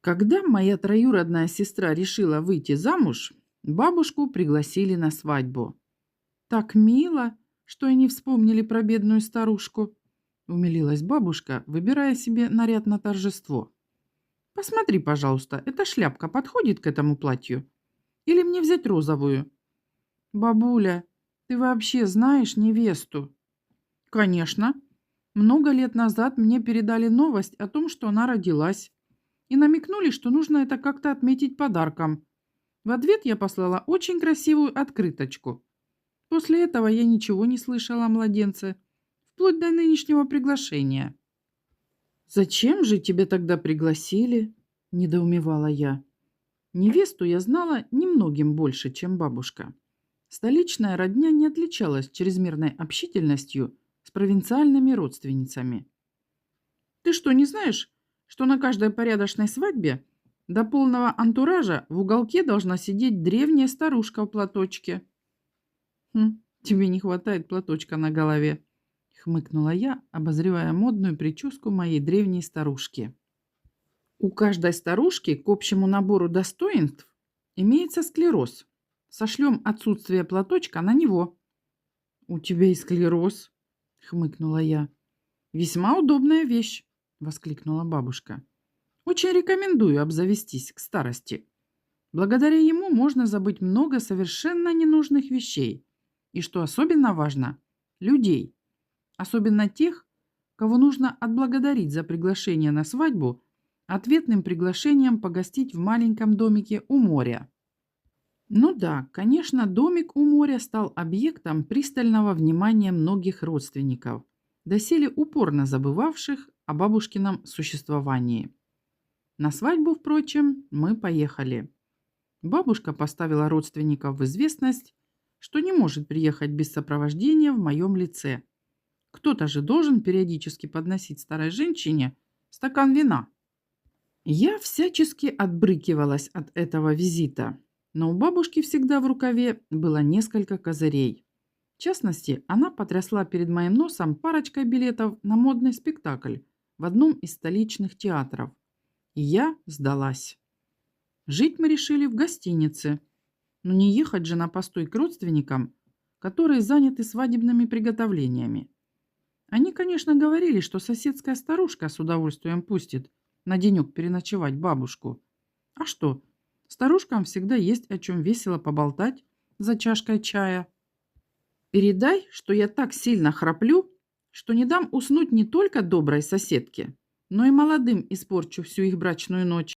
Когда моя троюродная сестра решила выйти замуж, бабушку пригласили на свадьбу. Так мило, что и не вспомнили про бедную старушку. Умилилась бабушка, выбирая себе наряд на торжество. Посмотри, пожалуйста, эта шляпка подходит к этому платью? Или мне взять розовую? Бабуля, ты вообще знаешь невесту? Конечно. Много лет назад мне передали новость о том, что она родилась. И намекнули, что нужно это как-то отметить подарком. В ответ я послала очень красивую открыточку. После этого я ничего не слышала о младенце, вплоть до нынешнего приглашения. «Зачем же тебя тогда пригласили?» – недоумевала я. Невесту я знала немногим больше, чем бабушка. Столичная родня не отличалась чрезмерной общительностью с провинциальными родственницами. «Ты что, не знаешь, что на каждой порядочной свадьбе до полного антуража в уголке должна сидеть древняя старушка в платочке?» Тебе не хватает платочка на голове», — хмыкнула я, обозревая модную прическу моей древней старушки. У каждой старушки к общему набору достоинств имеется склероз. Сошлем отсутствие платочка на него. «У тебя и склероз», — хмыкнула я. «Весьма удобная вещь», — воскликнула бабушка. «Очень рекомендую обзавестись к старости. Благодаря ему можно забыть много совершенно ненужных вещей. И что особенно важно, людей. Особенно тех, кого нужно отблагодарить за приглашение на свадьбу ответным приглашением погостить в маленьком домике у моря». Ну да, конечно, домик у моря стал объектом пристального внимания многих родственников, доселе упорно забывавших о бабушкином существовании. На свадьбу, впрочем, мы поехали. Бабушка поставила родственников в известность, что не может приехать без сопровождения в моем лице. Кто-то же должен периодически подносить старой женщине стакан вина. Я всячески отбрыкивалась от этого визита, но у бабушки всегда в рукаве было несколько козырей. В частности, она потрясла перед моим носом парочкой билетов на модный спектакль в одном из столичных театров. И я сдалась. Жить мы решили в гостинице, но не ехать же на постой к родственникам, которые заняты свадебными приготовлениями. Они, конечно, говорили, что соседская старушка с удовольствием пустит на денек переночевать бабушку. А что, старушкам всегда есть о чем весело поболтать за чашкой чая. «Передай, что я так сильно храплю, что не дам уснуть не только доброй соседке, но и молодым испорчу всю их брачную ночь».